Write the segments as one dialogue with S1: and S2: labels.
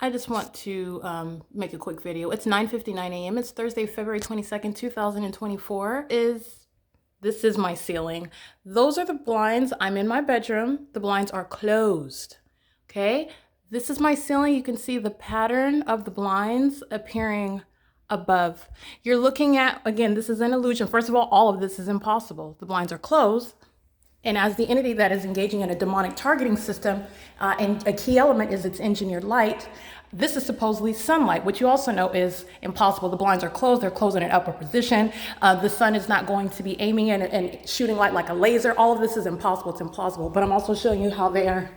S1: I just want to make a quick video. It's 9:59 a.m. It's Thursday, February 22nd, 2024. This is my ceiling. Those are the blinds. I'm in my bedroom. The blinds are closed. Okay? This is my ceiling. You can see the pattern of the blinds appearing above. You're looking at, again, this is an illusion. First of all of this is impossible. The blinds are closed. And as the entity that is engaging in a demonic targeting system, and a key element is its engineered light, this is supposedly sunlight, which you also know is impossible. The blinds are closed, they're closed in an upper position. The sun is not going to be aiming and shooting light like a laser. All of this is impossible, it's implausible. But I'm also showing you how they are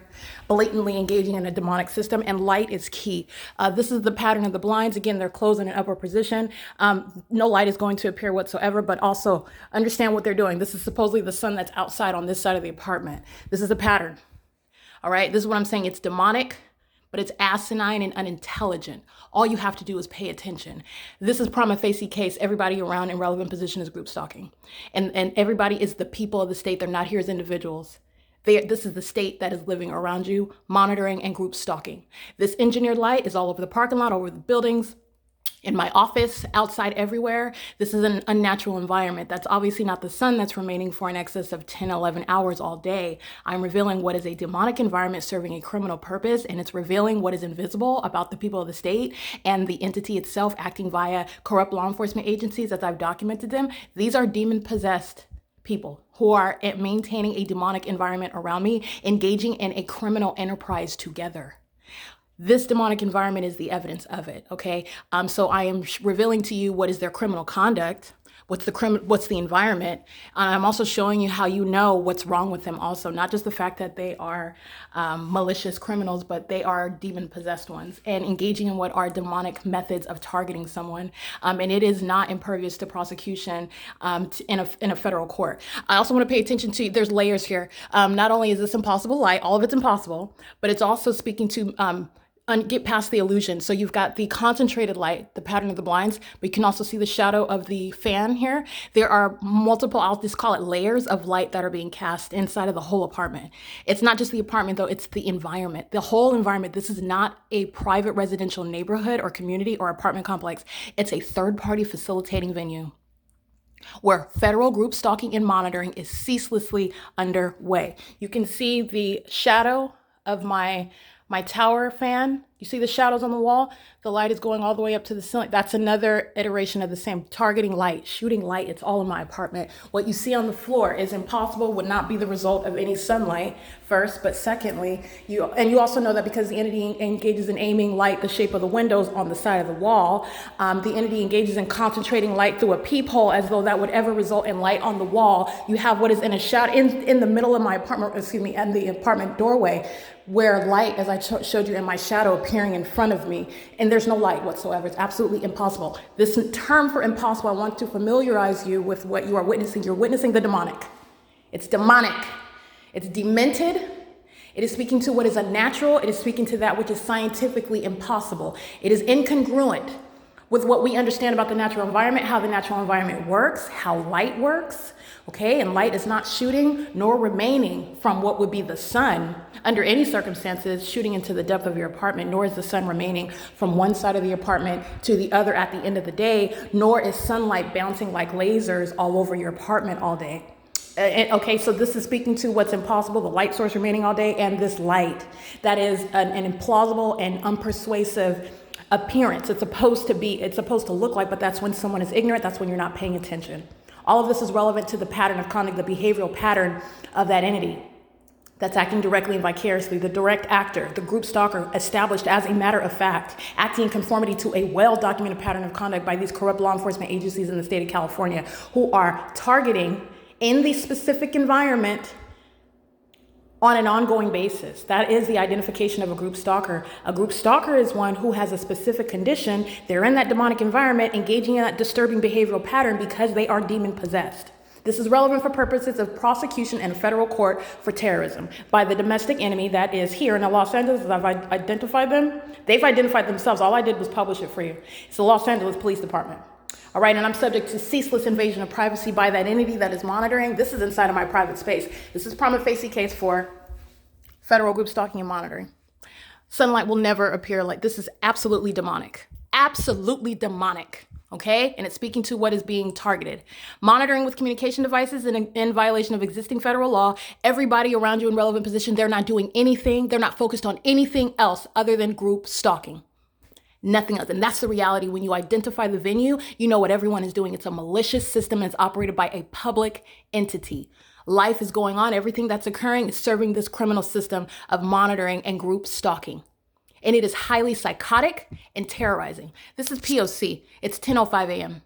S1: blatantly engaging in a demonic system, and light is key. This is the pattern of the blinds. Again, they're closed in an upper position. No light is going to appear whatsoever, but also understand what they're doing. This is supposedly the sun that's outside on this side of the apartment. This is the pattern. All right, this is what I'm saying. It's demonic, but it's asinine and unintelligent. All you have to do is pay attention. This is prima facie case. Everybody around in relevant position is group stalking. And everybody is the people of the state. They're not here as individuals. This is the state that is living around you, monitoring and group stalking. This engineered light is all over the parking lot, over the buildings, in my office, outside, everywhere. This is an unnatural environment. That's obviously not the sun that's remaining for an excess of 10, 11 hours all day. I'm revealing what is a demonic environment serving a criminal purpose, and it's revealing what is invisible about the people of the state and the entity itself acting via corrupt law enforcement agencies as I've documented them. These are demon-possessed people who are maintaining a demonic environment around me, engaging in a criminal enterprise together. This demonic environment is the evidence of it, okay? So I am revealing to you what is their criminal conduct, what's the environment. I'm also showing you how you know what's wrong with them also, not just the fact that they are malicious criminals, but they are demon-possessed ones and engaging in what are demonic methods of targeting someone. And it is not impervious to prosecution in a federal court. I also want to pay attention to, there's layers here. Not only is this impossible light, all of it's impossible, but it's also speaking to get past the illusion. So you've got the concentrated light, the pattern of the blinds, but you can also see the shadow of the fan here. There are multiple, I'll just call it layers of light that are being cast inside of the whole apartment. It's not just the apartment though, it's the environment, the whole environment. This is not a private residential neighborhood or community or apartment complex. It's a third-party facilitating venue where federal group stalking and monitoring is ceaselessly underway. You can see the shadow of my tower fan. You see the shadows on the wall? The light is going all the way up to the ceiling. That's another iteration of the same targeting light, shooting light. It's all in my apartment. What you see on the floor is impossible, would not be the result of any sunlight, first, but secondly, you also know that because the entity engages in aiming light the shape of the windows on the side of the wall, the entity engages in concentrating light through a peephole as though that would ever result in light on the wall. You have what is in a shadow in the middle of my apartment, and the apartment doorway, where light, as I showed you in my shadow, appearing in front of me, and there's no light whatsoever. It's absolutely impossible. This term for impossible, I want to familiarize you with what you are witnessing. You're witnessing the demonic. It's demonic. It's demented. It is speaking to what is unnatural. It is speaking to that which is scientifically impossible. It is incongruent with what we understand about the natural environment, how the natural environment works, how light works, okay? And light is not shooting nor remaining from what would be the sun under any circumstances shooting into the depth of your apartment, nor is the sun remaining from one side of the apartment to the other at the end of the day, nor is sunlight bouncing like lasers all over your apartment all day. Okay, so this is speaking to what's impossible, the light source remaining all day, and this light that is an implausible and unpersuasive appearance. It's supposed to look like, but that's when someone is ignorant, that's when you're not paying attention. All of this is relevant to the pattern of conduct, the behavioral pattern of that entity that's acting directly and vicariously, the direct actor, the group stalker, established as a matter of fact, acting in conformity to a well-documented pattern of conduct by these corrupt law enforcement agencies in the state of California, who are targeting in the specific environment on an ongoing basis. That is the identification of a group stalker. A group stalker is one who has a specific condition. They're in that demonic environment, engaging in that disturbing behavioral pattern because they are demon possessed. This is relevant for purposes of prosecution in a federal court for terrorism by the domestic enemy that is here in Los Angeles. As I've identified them, they've identified themselves. All I did was publish it for you. It's the Los Angeles Police Department. All right, and I'm subject to ceaseless invasion of privacy by that entity that is monitoring. This is inside of my private space. This is prima facie case for federal group stalking and monitoring. Sunlight will never appear like this. Is absolutely demonic. Absolutely demonic. Okay? And it's speaking to what is being targeted. Monitoring with communication devices in violation of existing federal law. Everybody around you in relevant position, they're not doing anything. They're not focused on anything else other than group stalking. Nothing else. And that's the reality. When you identify the venue, you know what everyone is doing. It's a malicious system and it's operated by a public entity. Life is going on. Everything that's occurring is serving this criminal system of monitoring and group stalking. And it is highly psychotic and terrorizing. This is P.O.C. It's 10:05 a.m.